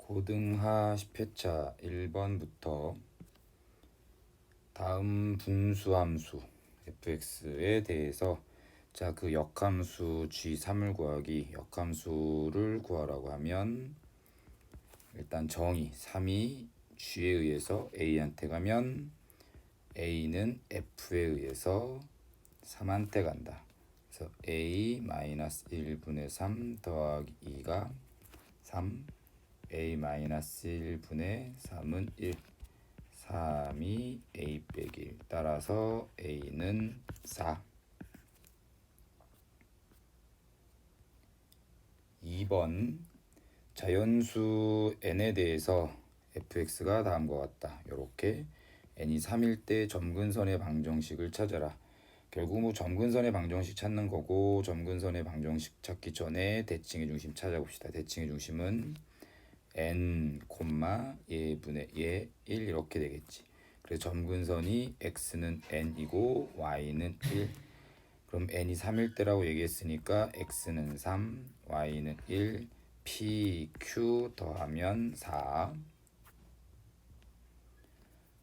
고등하 10회차 1번부터 다음 분수함수 fx에 대해서 그 역함수 g3을 구하기, 역함수를 구하라고 하면 일단 정의 3이 g에 의해서 a한테 가면 a는 f에 의해서 3한테 간다. 그래서 a-1분의 3 더하기 2가 3, a-1분의 3은 1, 3이 a 빼기 1, 따라서 a는 4. 2번 자연수 n에 대해서 fx가 다음과 같다. 이렇게 n이 3일 때 점근선의 방정식을 찾아라. 결국 점근선의 방정식 찾는 거고, 점근선의 방정식 찾기 전에 대칭의 중심 찾아봅시다. 대칭의 중심은 n, 얘분의 얘 1 이렇게 되겠지. 그래서 점근선이 x는 n이고 y는 1. 그럼 n이 3일 때라고 얘기했으니까 x는 3, y는 1, p, q 더하면 4.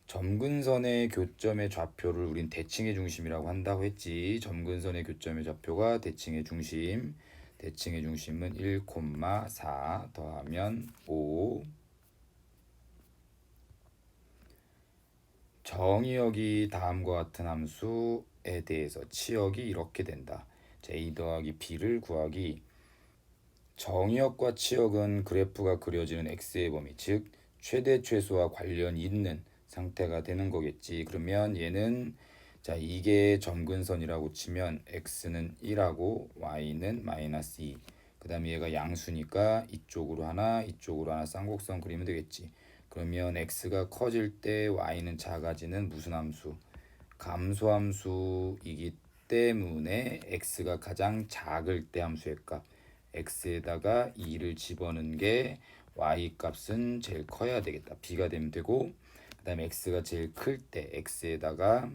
점근선의 교점의 좌표를 우린 대칭의 중심이라고 한다고 했지. 점근선의 교점의 좌표가 대칭의 중심. 대칭의 중심은 1, 4 더하면 5. 정의역이 다음과 같은 함수에 대해서 치역이 이렇게 된다. a 더하기 b를 구하기. 정의역과 치역은 그래프가 그려지는 x의 범위, 즉 최대 최소와 관련이 있는 상태가 되는 거겠지. 그러면 얘는 이게 점근선이라고 치면 x는 1하고 y는 -2. 그 다음에 얘가 양수니까 이쪽으로 하나 이쪽으로 하나 쌍곡선 그리면 되겠지. 그러면 x가 커질 때 y는 작아지는 무슨 함수? 감소함수이기 때문에 x가 가장 작을 때 함수의 값 x에다가 2를 집어넣은 게 y 값은 제일 커야 되겠다. b가 되면 되고, 그 다음에 x가 제일 클 때 x에다가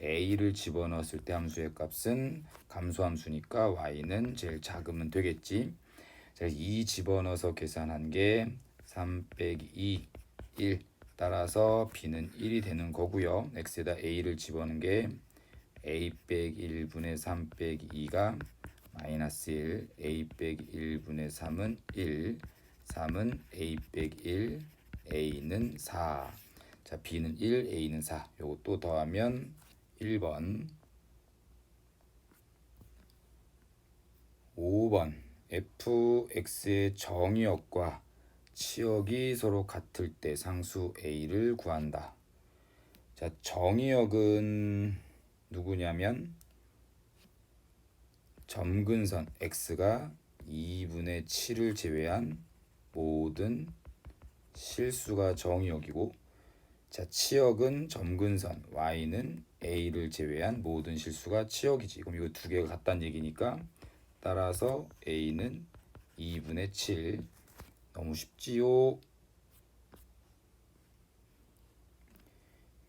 a를 집어넣었을 때 함수의 값은 감소함수니까 y는 제일 작으면 되겠지. 자, 2 집어넣어서 계산한 게 3 빼기 2, 1. 따라서 b는 1이 되는 거고요. x에다 a를 집어넣은 게 a 빼기 1분의 3 빼기 2가 -1, a 빼기 1분의 3은 1, 3은 a 빼기 1, a는 4. 자, b는 1, a는 4. 요것도 더하면 1번. 5번 fx의 정의역과 치역이 서로 같을 때 상수 a를 구한다. 자, 정의역은 누구냐면 점근선 x가 2분의 7을 제외한 모든 실수가 정의역이고, 자, 치역은 점근선 y는 a를 제외한 모든 실수가 치역이지. 그럼 이거 두 개가 같다는 얘기니까 따라서 a는 2분의 7. 너무 쉽지요.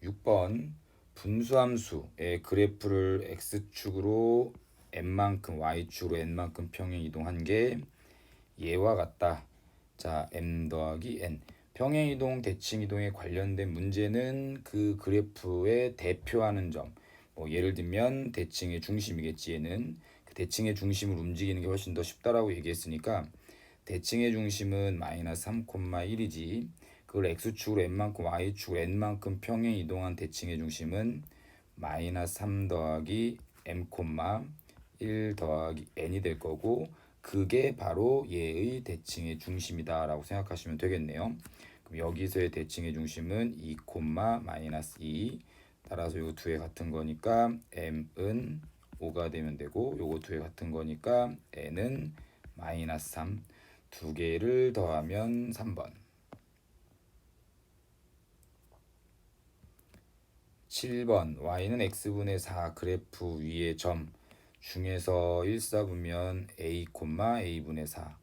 6번 분수함수의 그래프를 x축으로 n만큼 y축으로 n만큼 평행 이동한 게 얘와 같다. 자, m 더하기 n. 평행 이동, 대칭 이동에 관련된 문제는 그 그래프에 대표하는 점. 예를 들면 대칭의 중심이겠지. 얘는 그 대칭의 중심을 움직이는 게 훨씬 더 쉽다라고 얘기했으니까 대칭의 중심은 -3,1이지. 그걸 x축으로 n만큼 y축으로 n만큼 평행 이동한 대칭의 중심은 -3 더하기 m, 1 더하기 n이 될 거고, 그게 바로 얘의 대칭의 중심이다 라고 생각하시면 되겠네요. 그럼 여기서의 대칭의 중심은 2, -2. 따라서 요 두 개 같은 거니까 m은 5가 되면 되고, 요거 두 개 같은 거니까 n은 -3. 두 개를 더하면 3번. 7번 y는 x분의 4 그래프 위의 점 중에서 1사분면 a, a분의 4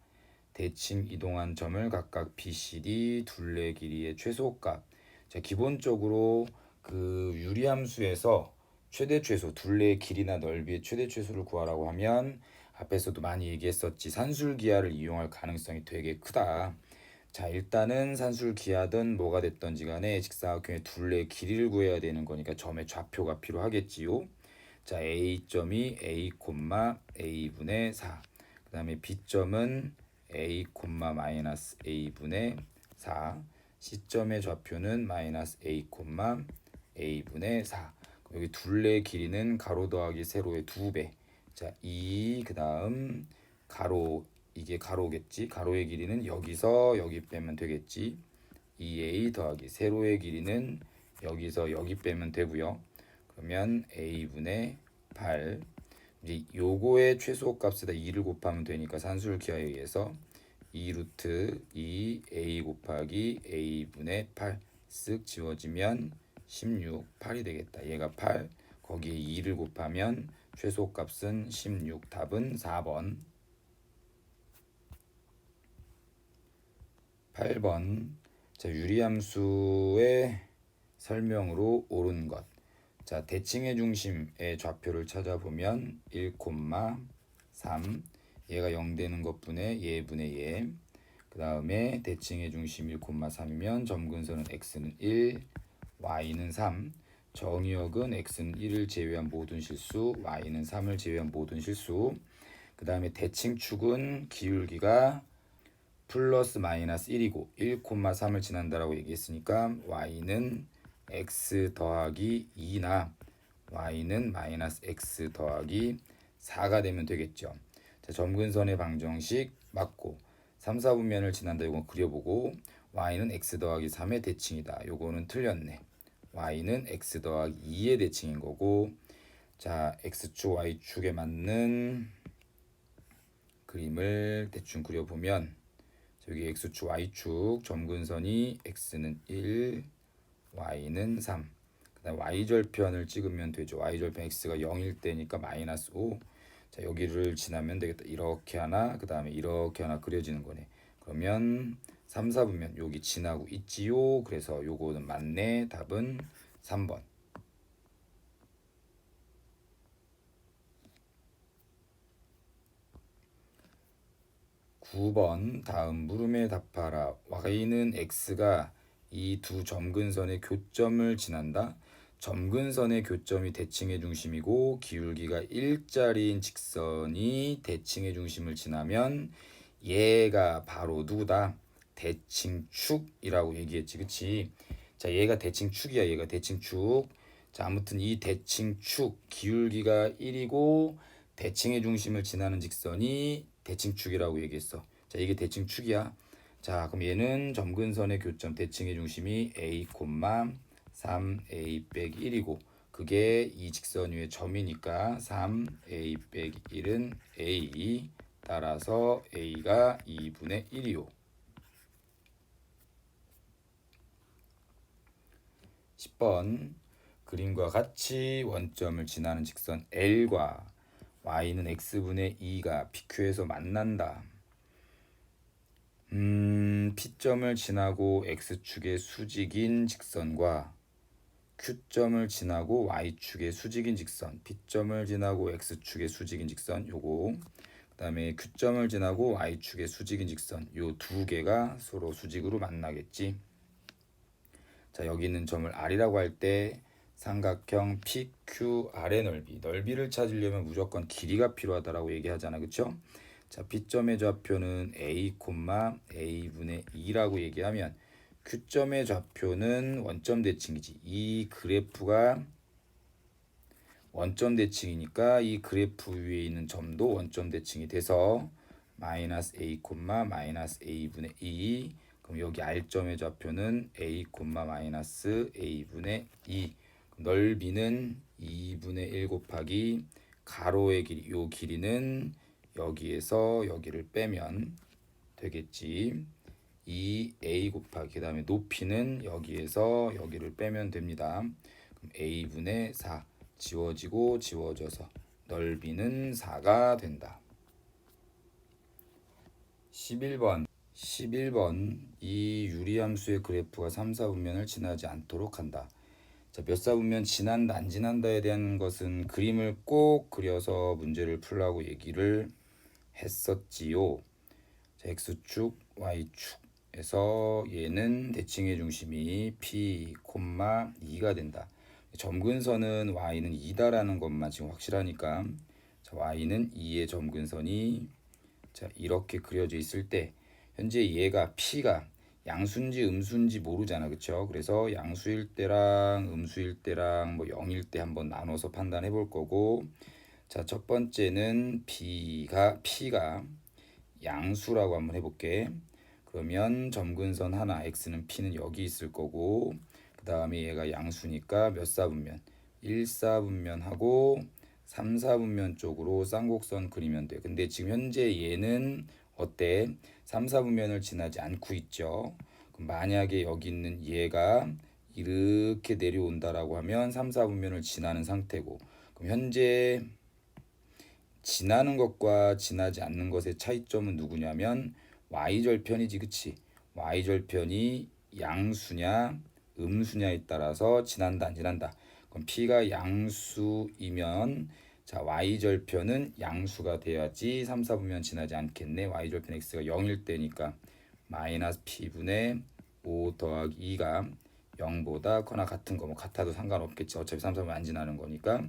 대칭 이동한 점을 각각 BCD 둘레 길이의 최소값. 자, 기본적으로 그 유리함수에서 최대 최소, 둘레의 길이나 넓이의 최대 최소를 구하라고 하면 앞에서도 많이 얘기했었지. 산술기하를 이용할 가능성이 되게 크다. 자, 일단은 산술 기하든 뭐가 됐던지 간에 직사각형의 둘레의 길이를 구해야 되는 거니까 점의 좌표가 필요하겠지요. 자, A점이 A, A분의 4. 그 다음에 B점은 A, 마이너스 A분의 4. C점의 좌표는 마이너스 A, A분의 4. 여기 둘레의 길이는 가로 더하기 세로의 2배. 자, 2, 그 다음 가로, 이게 가로겠지. 가로의 길이는 여기서 여기 빼면 되겠지. 2a 더하기 세로의 길이는 여기서 여기 빼면 되고요. 그러면 a분의 8. 이제 요거의 최소 값에다 2를 곱하면 되니까 산술 기하에 의해서 2 루트 2a 곱하기 a분의 8 쓱 지워지면 16, 8이 되겠다. 얘가 8, 거기에 2를 곱하면 최소 값은 16, 답은 4번. 8번. 자, 유리함수의 설명으로 옳은 것. 자, 대칭의 중심의 좌표를 찾아보면 1, 3. 얘가 0 되는 것분의 얘분의 얘. 그 다음에 대칭의 중심 1, 3이면 점근선은 x는 1, y는 3. 정의역은 x는 1을 제외한 모든 실수, y는 3을 제외한 모든 실수. 그 다음에 대칭축은 기울기가 플러스 마이너스 1이고 1, 3을 지난다라고 얘기했으니까 y는 x 더하기 2나 y는 마이너스 x 더하기 4가 되면 되겠죠. 자, 점근선의 방정식 맞고 3, 4분면을 지난다. 이거 그려보고 y는 x 더하기 3의 대칭이다. 요거는 틀렸네. y는 x 더하기 2의 대칭인 거고, 자, x축 y축에 맞는 그림을 대충 그려보면 여기 x축 y축 점근선이 x는 1, y는 3. 그다음 y절편을 찍으면 되죠. y절편 x가 0일 때니까 마이너스 5. 자, 여기를 지나면 되겠다. 이렇게 하나, 그 다음에 이렇게 하나 그려지는 거네. 그러면 3, 4분면 여기 지나고 있지요. 그래서 요거는 맞네. 답은 3번. 9번. 다음 물음에 답하라. y는 x가 이 두 점근선의 교점을 지난다. 점근선의 교점이 대칭의 중심이고 기울기가 1짜리인 직선이 대칭의 중심을 지나면 얘가 바로 누구다? 대칭축이라고 얘기했지, 그치? 자, 얘가 대칭축이야. 얘가 대칭축. 자, 아무튼 이 대칭축 기울기가 1이고 대칭의 중심을 지나는 직선이 대칭축이라고 얘기했어. 자, 이게 대칭축이야. 자, 그럼 얘는 점근선의 교점 대칭의 중심이 a, 3a 빼기 1이고 그게 이 직선 위의 점이니까 3a 빼기 1은 a. 따라서 a가 2분의 1이요. 10번. 그림과 같이 원점을 지나는 직선 L과 y는 x분의 2가 PQ에서 만난다. P점을 지나고 x축의 수직인 직선과 Q점을 지나고 y축의 수직인 직선, P점을 지나고 x축의 수직인 직선 요거, 그 다음에 Q점을 지나고 y축의 수직인 직선 요 두 개가 서로 수직으로 만나겠지. 자, 여기 있는 점을 R이라고 할 때 삼각형 PQR의 넓이를 찾으려면 무조건 길이가 필요하다라고 얘기하잖아, 그쵸? 자, B점의 좌표는 A, A분의 2라고 얘기하면 Q점의 좌표는 원점 대칭이지. 이 그래프가 원점 대칭이니까 이 그래프 위에 있는 점도 원점 대칭이 돼서 마이너스 A, 마이너스 A분의 2. 그럼 여기 R점의 좌표는 A, 마이너스 A분의 2. 넓이는 2분의 1 곱하기 가로의 길이, 요 길이는 여기에서 여기를 빼면 되겠지. 2a 곱하기 그 다음에 높이는 여기에서 여기를 빼면 됩니다. 그럼 a분의 4 지워지고 지워져서 넓이는 4가 된다. 11번. 이 유리함수의 그래프가 3, 4분면을 지나지 않도록 한다. 자, 몇 사분면 지난다 안 지난다에 대한 것은 그림을 꼭 그려서 문제를 풀라고 얘기를 했었지요. 자, x축, y축, 해서 얘는 대칭의 중심이 P, 2가 된다. 점근선은 y는 2다라는 것만 지금 확실하니까 자, y는 2의 점근선이 자 이렇게 그려져 있을 때 현재 얘가 P가 양수인지 음수인지 모르잖아, 그쵸? 그래서 양수일 때랑 음수일 때랑 뭐 0일 때 한번 나눠서 판단해 볼 거고, 자 첫 번째는 P가 양수라고 한번 해볼게. 그러면 점근선 하나 x는 p는 여기 있을 거고, 그 다음에 얘가 양수니까 몇 사분면? 1사분면하고 3사분면 쪽으로 쌍곡선 그리면 돼. 근데 지금 현재 얘는 어때? 3사분면을 지나지 않고 있죠. 그럼 만약에 여기 있는 얘가 이렇게 내려온다라고 하면 3사분면을 지나는 상태고, 그럼 현재 지나는 것과 지나지 않는 것의 차이점은 누구냐면 y절편이지, 그치? y절편이 양수냐 음수냐에 따라서 지난다 안 지난다. 그럼 p가 양수이면 자 y절편은 양수가 돼야지 3, 4분면 지나지 않겠네. y절편 x가 0일 때니까 마이너스 p분의 5 더하기 2가 0보다 거나 같은 거, 뭐 같아도 상관없겠지. 어차피 3, 4분면 안 지나는 거니까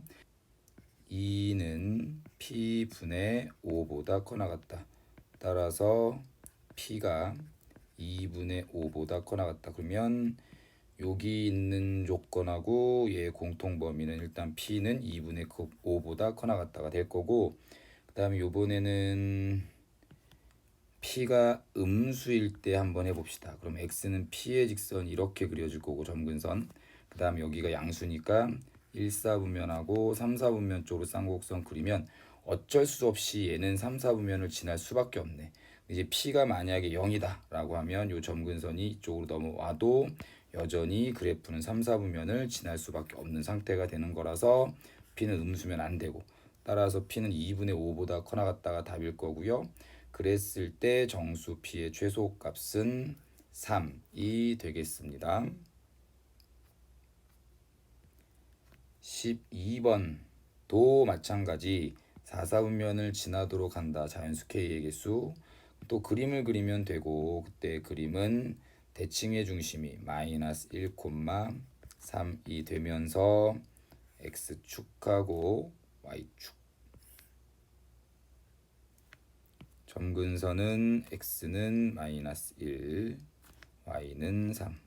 2는 p분의 5보다 커나 같다. 따라서 p가 2분의 5보다 커나 같다. 그러면 여기 있는 조건하고 얘 공통 범위는 일단 p는 2분의 5보다 커나 같다가 될 거고, 그 다음에 요번에는 p가 음수일 때 한번 해봅시다. 그럼 x는 p의 직선이 이렇게 그려질 거고 점근선, 그 다음 여기가 양수니까 1사분면하고 3사분면 쪽으로 쌍곡선 그리면 어쩔 수 없이 얘는 3사분면을 지날 수밖에 없네. 이제 p가 만약에 0이다 라고 하면 요 점근선이 이쪽으로 넘어와도 여전히 그래프는 3사분면을 지날 수밖에 없는 상태가 되는 거라서 p는 음수면 안 되고, 따라서 p는 2분의 5보다 커 나갔다가 답일 거고요. 그랬을 때 정수 p의 최소값은 3이 되겠습니다. 12번도 마찬가지 4사분면을 지나도록 한다. 자연수 k의 개수. 또 그림을 그리면 되고, 그때 그림은 대칭의 중심이 마이너스 1, 3이 되면서 x축하고 y축, 점근선은 x는 마이너스 1, y는 3.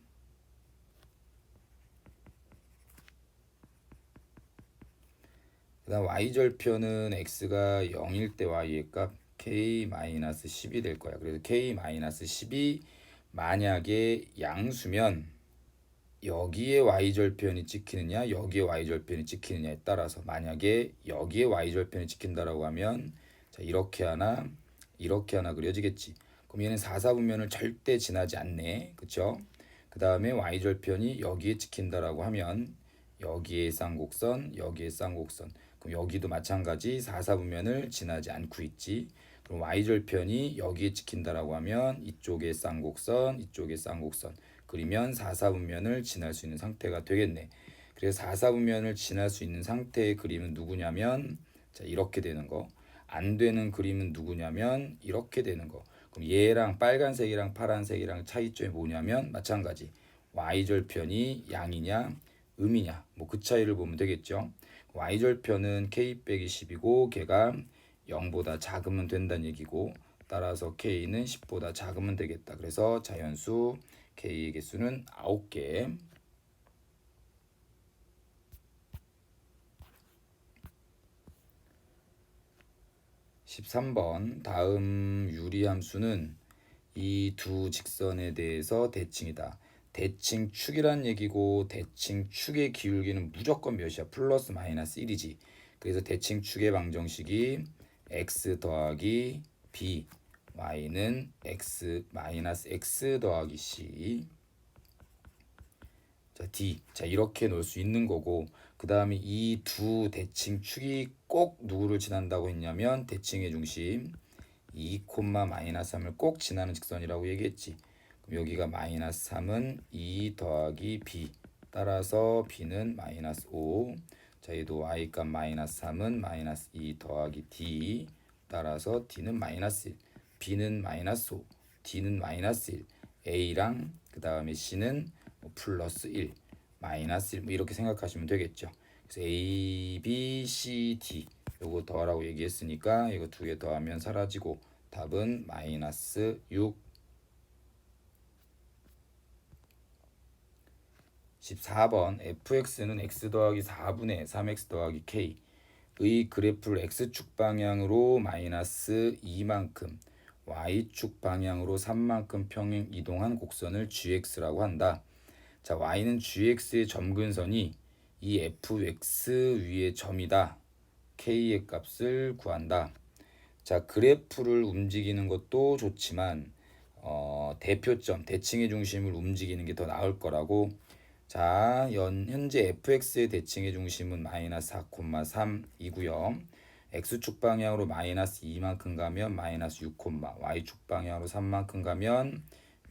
그 다음 y절편은 x가 0일 때 y의 값 k-10이 될 거야. 그래서 k-10이 만약에 양수면 여기에 y절편이 찍히느냐 여기에 y절편이 찍히느냐에 따라서, 만약에 여기에 y절편이 찍힌다라고 하면 자 이렇게 하나 그려지겠지. 그럼 얘는 4사분면을 절대 지나지 않네, 그쵸? 그 다음에 y절편이 여기에 찍힌다라고 하면 여기에 쌍곡선 여기에 쌍곡선, 그럼 여기도 마찬가지 4사분면을 지나지 않고 있지. 그럼 y절편이 여기에 찍힌다라고 하면 이쪽에 쌍곡선 이쪽에 쌍곡선 그리면 4사분면을 지날 수 있는 상태가 되겠네. 그래서 4사분면을 지날 수 있는 상태의 그림은 누구냐면 자 이렇게 되는 거. 안 되는 그림은 누구냐면 이렇게 되는 거. 그럼 얘랑 빨간색이랑 파란색이랑 차이점이 뭐냐면 마찬가지 y절편이 양이냐 음이냐 뭐 그 차이를 보면 되겠죠. y절편은 k 빼기 10이고 걔가 0보다 작으면 된다는 얘기고, 따라서 k는 10보다 작으면 되겠다. 그래서 자연수 k의 개수는 9개. 13번 다음 유리함수는 이 두 직선에 대해서 대칭이다. 대칭축이란 얘기고 대칭축의 기울기는 무조건 몇이야? 플러스 마이너스 1이지. 그래서 대칭축의 방정식이 x 더하기 b, y는 x 마이너스 x 더하기 c, 자 d, 자 이렇게 놓을 수 있는 거고, 그 다음에 이 두 대칭축이 꼭 누구를 지난다고 했냐면 대칭의 중심 2, 마이너스 3을 꼭 지나는 직선이라고 얘기했지. 그럼 여기가 마이너스 3은 2 더하기 b, 따라서 b는 마이너스 5. 자 얘도 y값 마이너스 3은 마이너스 2 더하기 d, 따라서 d는 마이너스 1. b는 마이너스 5, d는 마이너스 1. A랑 그 다음에 C는 뭐 플러스 1, 마이너스 1 뭐 이렇게 생각하시면 되겠죠. 그래서 A, B, C, D 요거 더하라고 얘기했으니까 이거 두 개 더하면 사라지고 답은 마이너스 6. 14번 fx는 x 더하기 4분의 3x 더하기 k의 그래프를 x축 방향으로 마이너스 2만큼 y축 방향으로 3만큼 평행 이동한 곡선을 gx라고 한다. 자, y는 gx의 점근선이 이 fx 위의 점이다. k의 값을 구한다. 자, 그래프를 움직이는 것도 좋지만 대표점, 대칭의 중심을 움직이는 게 더 나을 거라고. 자, 현재 fx의 대칭의 중심은 마이너스 4,3이고요. x축 방향으로 마이너스 2만큼 가면 마이너스 6, y축 방향으로 3만큼 가면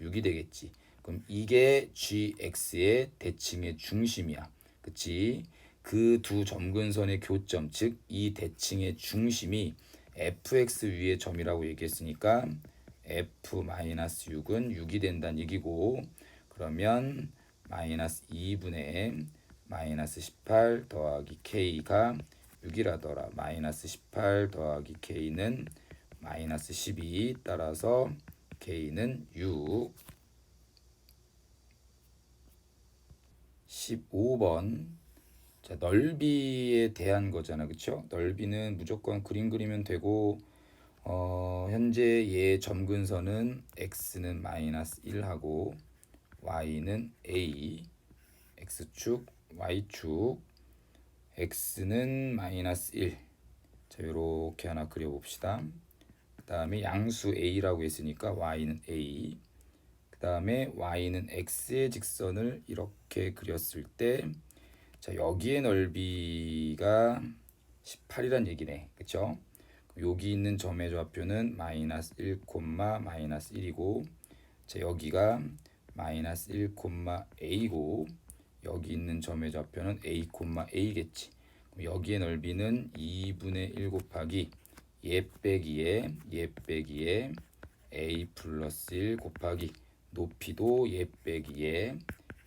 6이 되겠지. 그럼 이게 gx의 대칭의 중심이야. 그치? 그 두 점근선의 교점, 즉 이 대칭의 중심이 fx 위의 점이라고 얘기했으니까 f-6은 6이 된다는 얘기고, 그러면 마이너스 2분의 마이너스 18 더하기 k가 6이라더라. 마이너스 18 더하기 k는 마이너스 12, 따라서 k는 6. 15번. 자, 넓이에 대한 거잖아, 그쵸? 넓이는 무조건 그림 그리면 되고, 현재 얘 점근선은 x는 마이너스 1하고 y는 a, x축, y축, x는 마이너스 1. 자, 요렇게 하나 그려봅시다. 그 다음에 양수 a라고 했으니까 y는 a, 그 다음에 y는 x의 직선을 이렇게 그렸을 때, 자, 여기의 넓이가 18이란 얘기네, 그쵸? 여기 있는 점의 좌표는 마이너스 1, 마이너스 1이고, 자, 여기가 마이너스 1, a고, 여기 있는 점의 좌표는 a, a겠지. 여기의 넓이는 2분의 1 곱하기 얘 빼기에 a 플러스 1 곱하기 높이도 얘 빼기에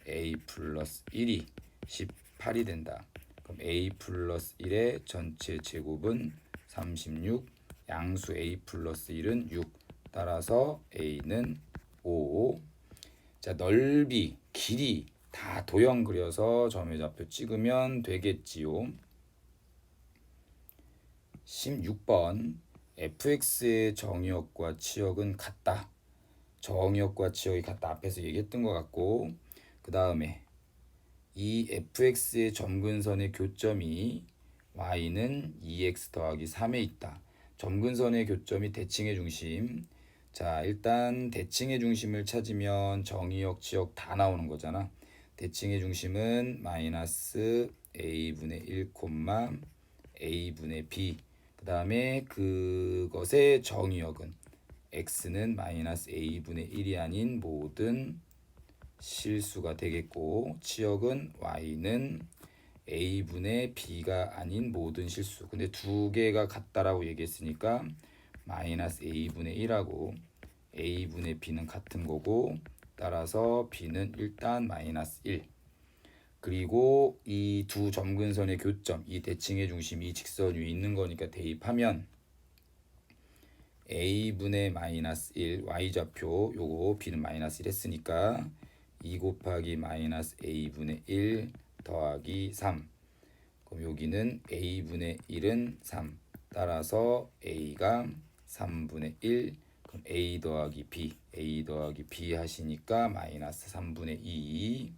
a 플러스 1이 18이 된다. 그럼 a 플러스 1의 전체 제곱은 36, 양수 a 플러스 1은 6, 따라서 a는 5. 자, 넓이, 길이 다 도형 그려서 점의 좌표 찍으면 되겠지요. 16번. fx의 정의역과 치역은 같다. 정의역과 치역이 같다. 앞에서 얘기했던 것 같고, 그 다음에 이 fx의 점근선의 교점이 y는 2x 더하기 3에 있다. 점근선의 교점이 대칭의 중심. 자, 일단 대칭의 중심을 찾으면 정의역, 치역 다 나오는 거잖아. 대칭의 중심은 마이너스 a분의 1, a분의 b. 그 다음에 그것의 정의역은 x는 마이너스 a분의 1이 아닌 모든 실수가 되겠고, 치역은 y는 a분의 b가 아닌 모든 실수. 근데 두 개가 같다라고 얘기했으니까 마이너스 a분의 1하고 a분의 b는 같은 거고, 따라서 b는 일단 마이너스 1. 그리고 이 두 점근선의 교점, 이 대칭의 중심, 이 직선 위에 있는 거니까 대입하면 a분의 마이너스 1, y좌표 요거 b는 마이너스 1 했으니까 2 곱하기 마이너스 a분의 1 더하기 3. 그럼 여기는 a분의 1은 3. 따라서 a가 3분의 1. 그럼 a 더하기 b 하시니까 마이너스 3분의 2.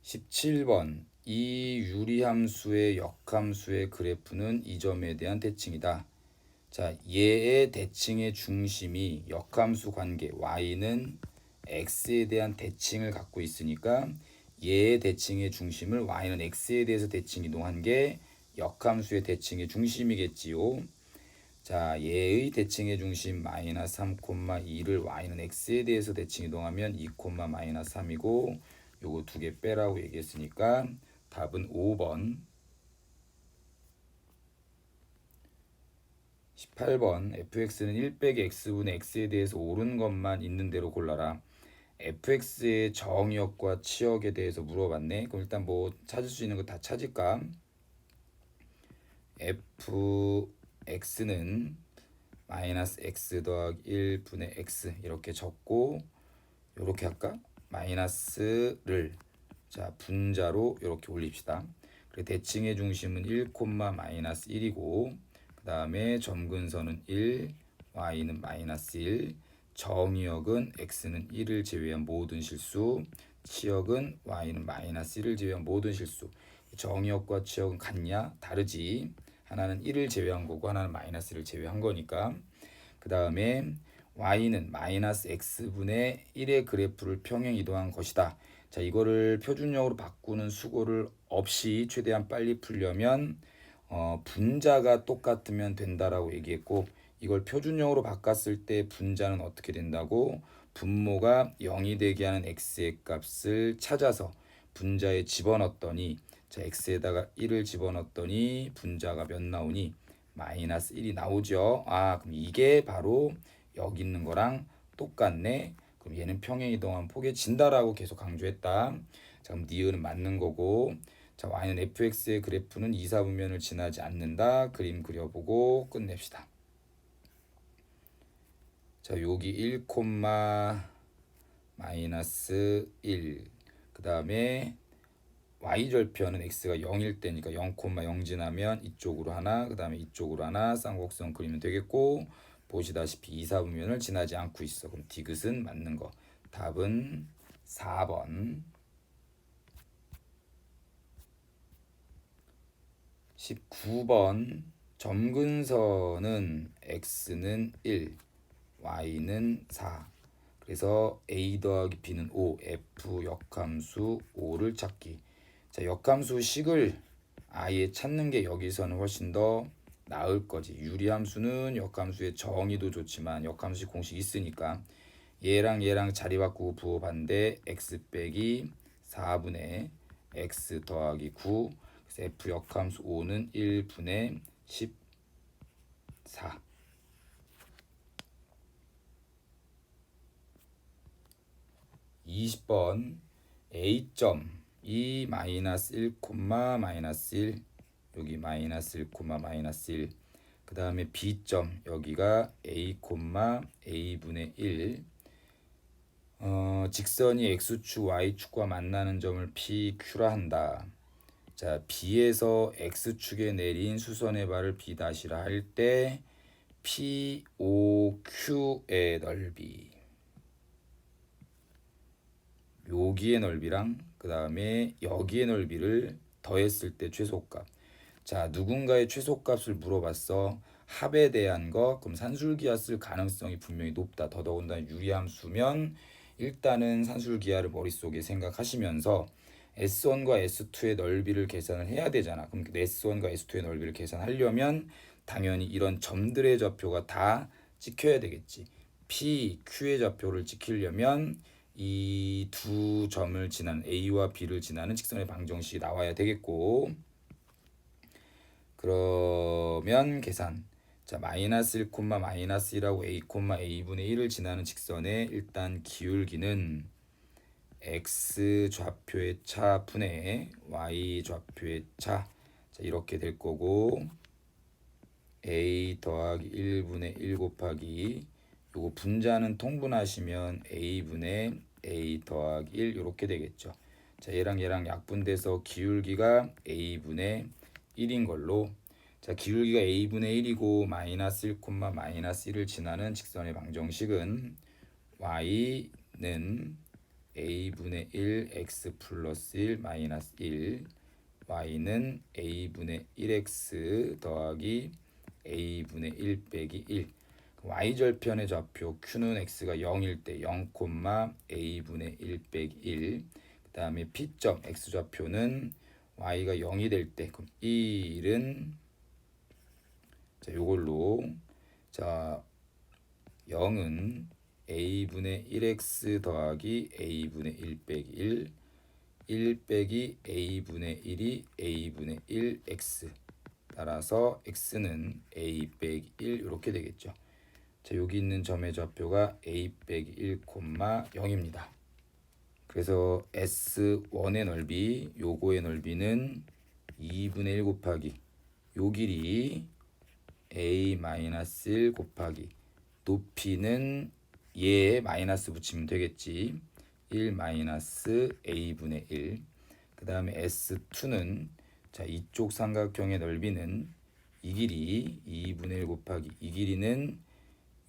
17번. 이 유리함수의 역함수의 그래프는 이 점에 대한 대칭이다. 자, 얘의 대칭의 중심이 역함수 관계 y는 x에 대한 대칭을 갖고 있으니까 얘의 대칭의 중심을 y는 x에 대해서 대칭 이동한 게 역함수의 대칭의 중심이겠지요. 자, 얘의 대칭의 중심 마이너스 3,2를 y는 x에 대해서 대칭 이동하면 2, 마이너스 3이고, 요거 두 개 빼라고 얘기했으니까 답은 5번. 18번 fx는 1 빼기 x분의 x에 대해서 옳은 것만 있는 대로 골라라. fx의 정의역과 치역에 대해서 물어봤네. 그럼 일단 뭐 찾을 수 있는 거 다 찾을까? fx는 마이너스 x 더하기 1분의 x 이렇게 적고, 이렇게 할까? 마이너스를 자 분자로 이렇게 올립시다. 그리고 대칭의 중심은 1, 마이너스 1이고, 그 다음에 점근선은 1, y는 마이너스 1, 정의역은 x는 1을 제외한 모든 실수, 치역은 y는 마이너스 1을 제외한 모든 실수. 정의역과 치역은 같냐? 다르지. 하나는 1을 제외한 거고 하나는 마이너스 1을 제외한 거니까. 그 다음에 y는 마이너스 x분의 1의 그래프를 평행 이동한 것이다. 자, 이거를 표준형으로 바꾸는 수고를 없이 최대한 빨리 풀려면 분자가 똑같으면 된다라고 얘기했고, 이걸 표준형으로 바꿨을 때 분자는 어떻게 된다고? 분모가 0이 되게 하는 x의 값을 찾아서 분자에 집어넣었더니, 자 x에다가 1을 집어넣었더니 분자가 몇 나오니? 마이너스 1이 나오죠. 아, 그럼 이게 바로 여기 있는 거랑 똑같네. 그럼 얘는 평행 이동하면 포개진다라고 계속 강조했다. 자, 그럼 니은은 맞는 거고, 자 y는 fx의 그래프는 2, 4분면을 지나지 않는다. 그림 그려보고 끝냅시다. 자, 여기 1, 마이너스 1. 그 다음에 y절편은 x가 0일 때니까 0,0 지나면 이쪽으로 하나, 그 다음에 이쪽으로 하나 쌍곡선 그리면 되겠고, 보시다시피 2, 4분면을 지나지 않고 있어. 그럼 디귿은 맞는 거. 답은 4번. 19번 점근선은 x는 1, y는 4. 그래서 a 더하기 b는 5, f 역함수 5를 찾기. 자, 역함수 식을 아예 찾는 게 여기서는 훨씬 더 나을 거지. 유리함수는 역함수의 정의도 좋지만 역함수 공식 있으니까 얘랑 얘랑 자리 바꾸고 부호 반대 x 빼기 4분의 x 더하기 9. 그래서 f 역함수 5는 1분의 14. 20번 A점이 마이너스 1, 마이너스 1, 여기 마이너스 1, 마이너스 1. 그 다음에 B점 여기가 A, A분의 1. 직선이 X축, Y축과 만나는 점을 PQ라 한다. 자, B에서 X축에 내린 수선의 발을 B''라 할 때 POQ의 넓이, 여기의 넓이랑 그 다음에 여기의 넓이를 더했을 때 최소값. 자, 누군가의 최소값을 물어봤어. 합에 대한 거. 그럼 산술기하 쓸 가능성이 분명히 높다. 더더군다나 유리함수면 일단은 산술기하를 머릿속에 생각하시면서 S1과 S2의 넓이를 계산을 해야 되잖아. 그럼 S1과 S2의 넓이를 계산하려면 당연히 이런 점들의 좌표가 다 찍혀야 되겠지. P, Q의 좌표를 찍히려면 이 두 점을 지나는 A와 B를 지나는 직선의 방정식이 나와야 되겠고, 그러면 계산. 자, 마이너스 1, 마이너스 1하고 A, A분의 1을 지나는 직선의 일단 기울기는 X 좌표의 차 분의 Y 좌표의 차. 자, 이렇게 될 거고, A 더하기 1분의 1 곱하기 요거 분자는 통분하시면 A분의 A 더하기 1 이렇게 되겠죠. 자, 얘랑 얘랑 약분돼서 기울기가 A분의 1인 걸로. 자, 기울기가 A분의 1이고 마이너스 1, 마이너스 1을 지나는 직선의 방정식은 Y는 A분의 1 X 플러스 1 마이너스 1, Y는 A분의 1X 더하기 A분의 1 빼기 1. Y절편의 좌표 Q는 X가 0일 때 0, A분의 1 빼기 1. 그 다음에 P점 X좌표는 Y가 0이 될 때 그럼 1은 자, 요걸로 자 0은 A분의 1X 더하기 A분의 1 빼기 1, 1 빼기 A분의 1이 A분의 1X 따라서 x는 a 빼기 1 이렇게 되겠죠. 자, 여기 있는 점의 좌표가 a 빼기 1, 0입니다. 그래서 S1의 넓이, 요거의 넓이는 2분의 1 곱하기 요 길이 A-1 곱하기 높이는 얘에 마이너스 붙이면 되겠지. 1 마이너스 A분의 1. 그 다음에 S2는 자, 이쪽 삼각형의 넓이는 이 길이 2분의 1 곱하기 이 길이는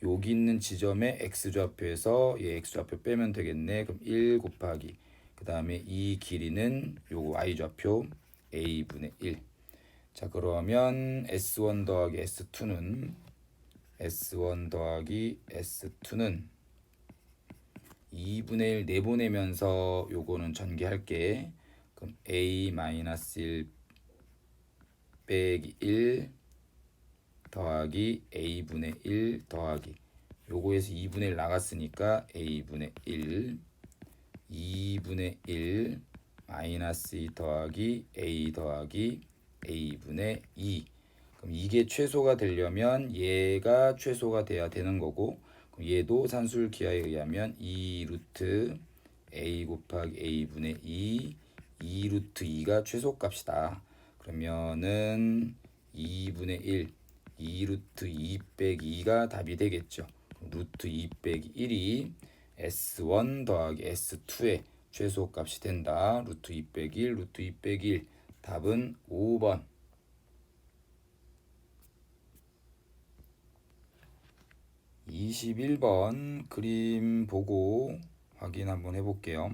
여기 있는 지점의 x좌표에서 얘 x좌표 빼면 되겠네. 그럼 1 곱하기 그 다음에 이 길이는 요거 y좌표 a분의 1. 자, 그러면 S1 더하기 S2는 S1 더하기 S2는 2분의 1 내보내면서 요거는 전개할게. 그럼 A-1 빼기 1 더하기 A분의 1 더하기 요거에서 2분의 1 나갔으니까 A분의 1 2분의 1 마이너스 2 더하기 A 더하기 A분의 2. 그럼 이게 최소가 되려면 얘가 최소가 돼야 되는 거고, 그럼 얘도 산술 기하에 의하면 2 루트 A 곱하기 A분의 2 루트 2가 최소값이다. 그러면은 2분의 1 2 루트 2 빼기 2가 답이 되겠죠. 루트 2 빼기 1이 S1 더하기 S2의 최소값이 된다. 루트 2 빼기 1 루트 2 빼기 1. 답은 5번. 21번 그림 보고 확인 한번 해볼게요.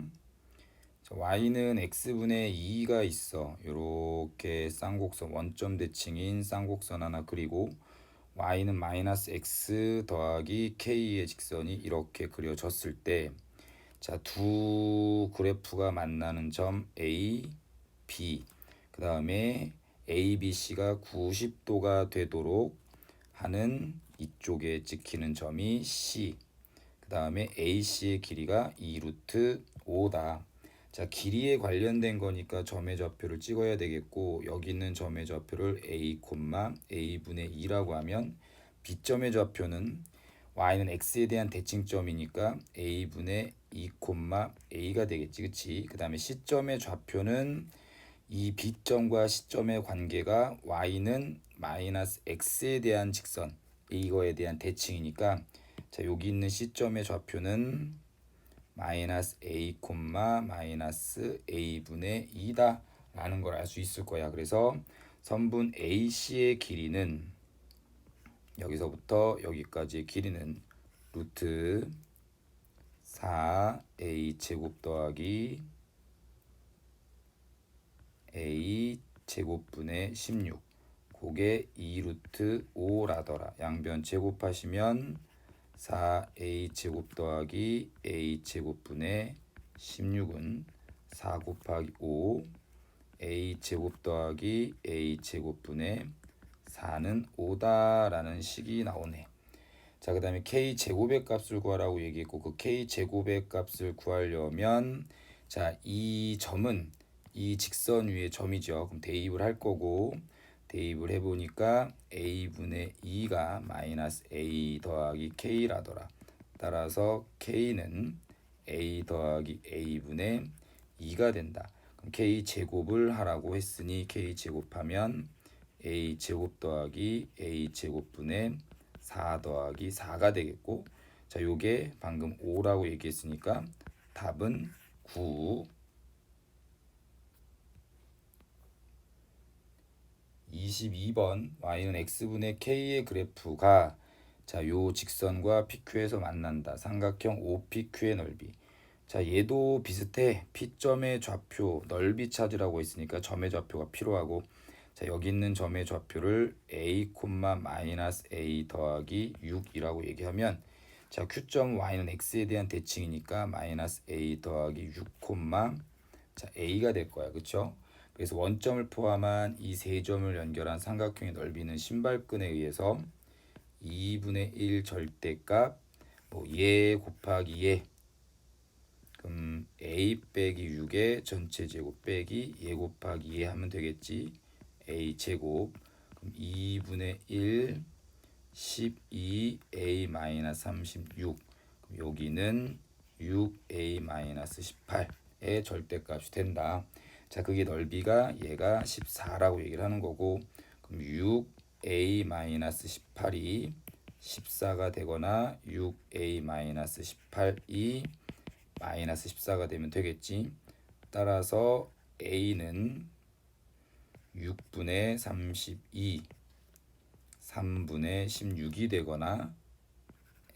y는 x분의 2가 있어. 이렇게 쌍곡선 원점 대칭인 쌍곡선 하나 그리고 y는 마이너스 x 더하기 k의 직선이 이렇게 그려졌을 때, 자, 두 그래프가 만나는 점 A, B, 그 다음에 A, B, C가 90도가 되도록 하는 이쪽에 찍히는 점이 C, 그 다음에 AC의 길이가 2 루트 5다. 자, 길이에 관련된 거니까 점의 좌표를 찍어야 되겠고, 여기 있는 점의 좌표를 A, A분의 2라고 하면 B점의 좌표는 y는 x에 대한 대칭점이니까 A분의 2, A가 되겠지. 그치? 그 다음에 C점의 좌표는 이 B점과 C점의 관계가 y는 마이너스 x에 대한 직선, 이거에 대한 대칭이니까, 자, 여기 있는 C점의 좌표는 마이너스 A, 마이너스 A분의 2다 라는 걸 알 수 있을 거야. 그래서 선분 AC의 길이는 여기서부터 여기까지의 길이는 루트 4A 제곱 더하기 A 제곱분의 16, 그게 2 루트 5라더라. 양변 제곱하시면 4A 제곱 더하기 A 제곱분의 16은 4 곱하기 5 A 제곱 더하기 A 제곱분의 4는 5다라는 식이 나오네. 자, 그 다음에 K 제곱의 값을 구하라고 얘기했고, 그 K 제곱의 값을 구하려면, 자, 이 점은 이 직선 위에 점이죠. 그럼 대입을 할 거고, 대입을 해보니까 A분의 2가 마이너스 A 더하기 K라더라. 따라서 K는 A 더하기 A분의 2가 된다. 그럼 K 제곱을 하라고 했으니 K 제곱하면 A 제곱 더하기 A 제곱분의 4 더하기 4가 되겠고, 자, 요게 방금 5라고 얘기했으니까 답은 9. 22번 y는 x분의 k의 그래프가, 자, 요 직선과 PQ에서 만난다. 삼각형 OPQ의 넓이. 자, 얘도 비슷해. P점의 좌표 넓이 찾으라고 했으니까 점의 좌표가 필요하고, 자, 여기 있는 점의 좌표를 A, 마이너스 A 더하기 6이라고 얘기하면, 자, Q점 Y는 X에 대한 대칭이니까 마이너스 A 더하기 6, 자, A가 될 거야. 그쵸? 그래서 원점을 포함한 이 세 점을 연결한 삼각형의 넓이는 신발끈에 의해서 2분의 1 절대값 얘 곱하기 얘, 그럼 A 빼기 6의 전체 제곱 빼기 얘 곱하기 얘 하면 되겠지. A 제곱. 그럼 2분의 1 12a-36. 그럼 여기는 6a-18의 절대값이 된다. 자, 그게 넓이가 얘가 14라고 얘기를 하는 거고, 그럼 6a-18이 14가 되거나 6a-18이 마이너스 14가 되면 되겠지. 따라서 a는 6분의 32 3분의 16이 되거나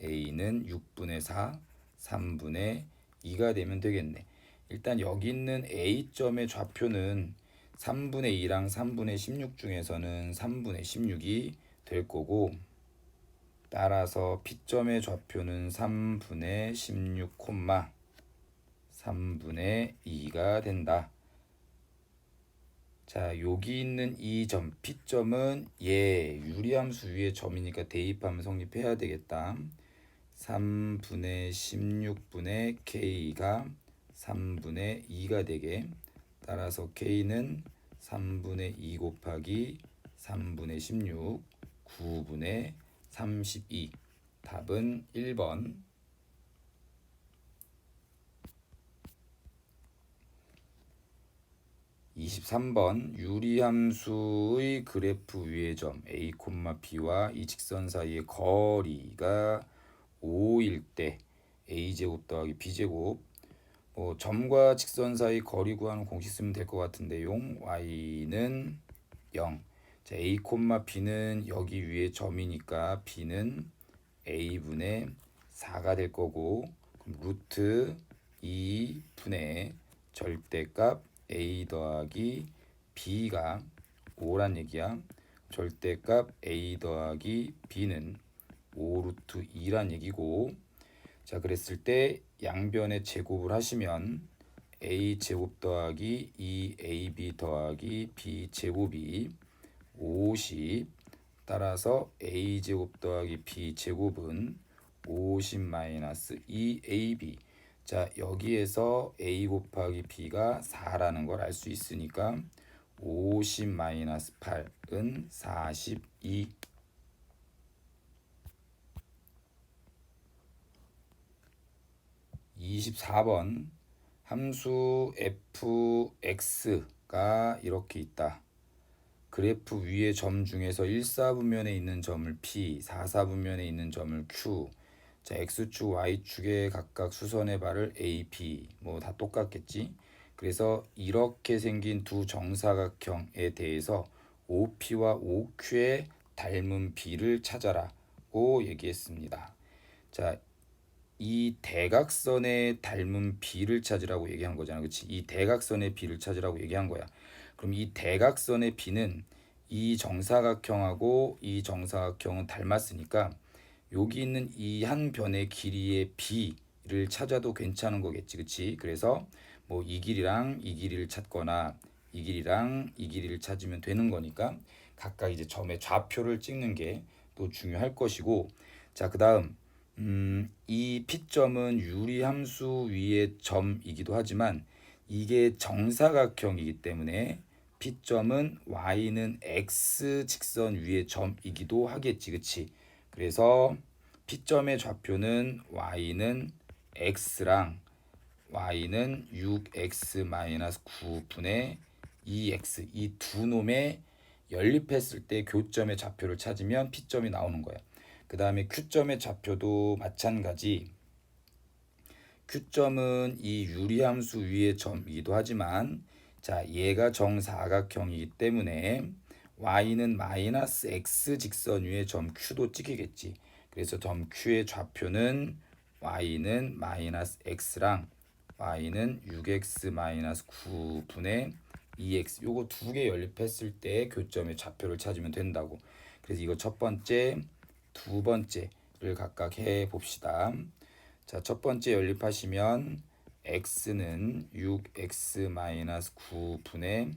a는 6분의 4 3분의 2가 되면 되겠네. 일단 여기 있는 a점의 좌표는 3분의 2랑 3분의 16 중에서는 3분의 16이 될 거고, 따라서 P점의 좌표는 3분의 16, 3분의 2가 된다. 자, 여기 있는 이 점 P점은 얘 유리함수 위의 점이니까 대입하면 성립해야 되겠다. 3분의 16분의 K가 3분의 2가 되게, 따라서 K는 3분의 2 곱하기 3분의 16 9분의 32. 답은 1번. 23번 유리함수의 그래프 위의 점 A, B와 이 직선 사이의 거리가 5일 때 A제곱 더하기 B제곱, 점과 직선 사이 거리 구하는 공식 쓰면 될 것 같은데요. Y는 0. 자, A, B는 여기 위에 점이니까 B는 A분의 4가 될 거고, 그럼 루트 2분의 절대값 A 더하기 B가 5란 얘기야. 절대값 A 더하기 B는 5 루트 2란 얘기고, 자, 그랬을 때 양변에 제곱을 하시면 A 제곱 더하기 2AB 더하기 B 제곱이 50. 따라서 A 제곱 더하기 B 제곱은 50 마이너스 2AB. 자, 여기에서 A 곱하기 B가 4라는 걸 알 수 있으니까 50 마이너스 8은 42. 24번 함수 fx가 이렇게 있다. 그래프 위의 점 중에서 1사분면에 있는 점을 P, 4사분면에 있는 점을 Q. 자, x축, y축에 각각 수선의 발을 A, B 뭐 다 똑같겠지. 그래서 이렇게 생긴 두 정사각형에 대해서 OP와 OQ의 닮은 B를 찾아라고 얘기했습니다. 자, 이 대각선의 닮은 B를 찾으라고 얘기한 거잖아. 그렇지? 이 대각선의 B를 찾으라고 얘기한 거야. 그럼 이 대각선의 B는 이 정사각형하고 이 정사각형은 닮았으니까 여기 있는 이 한 변의 길이의 B를 찾아도 괜찮은 거겠지. 그치? 그래서 뭐 이 길이랑 이 길이를 찾거나 이 길이랑 이 길이를 찾으면 되는 거니까 각각 이제 점의 좌표를 찍는 게 또 중요할 것이고, 자, 그 다음 이 P점은 유리함수 위의 점이기도 하지만 이게 정사각형이기 때문에 P점은 Y는 X 직선 위의 점이기도 하겠지. 그치? 그래서 P점의 좌표는 Y는 X랑 Y는 6X-9분의 2X, 이 두 놈의 연립했을 때 교점의 좌표를 찾으면 P점이 나오는 거야. 그 다음에 Q점의 좌표도 마찬가지. Q점은 이 유리함수 위의 점이기도 하지만, 자, 얘가 정사각형이기 때문에 Y는 마이너스 X 직선 위의 점 Q도 찍히겠지. 그래서 점 Q의 좌표는 Y는 마이너스 X랑 Y는 6X-9분의 2X. 요거 두 개 연립했을 때 교점의 좌표를 찾으면 된다고. 그래서 이거 첫 번째, 두 번째를 각각 해 봅시다. 자, 첫 번째 연립하시면 x는 6x-9분의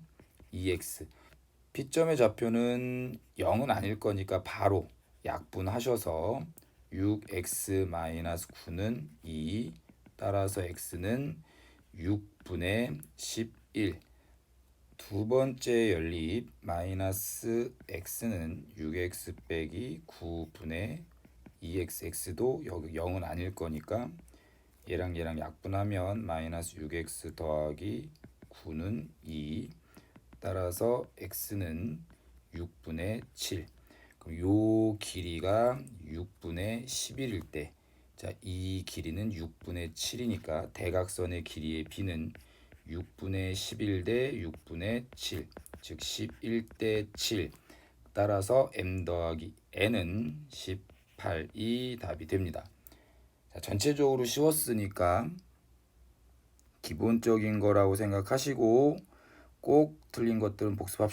2x. P점의 좌표는 0은 아닐 거니까 바로 약분하셔서 6x-9는 2, 따라서 x는 6분의 11. 두 번째 연립 마이너스 x는 6x 빼기 9분의 2x도 여기 0은 아닐 거니까 얘랑 얘랑 약분하면 마이너스 6x 더하기 9는 2. 따라서 x는 6분의 7. 그럼 요 길이가 6분의 11일 때, 자, 이 길이는 6분의 7이니까 대각선의 길이의 b는 6분의 11 대 6분의 7, 즉 11대 7. 따라서 m 더하기 n은 18이 답이 됩니다. 자, 전체적으로 쉬웠으니까 기본적인 거라고 생각하시고 꼭 틀린 것들은 복습합시다.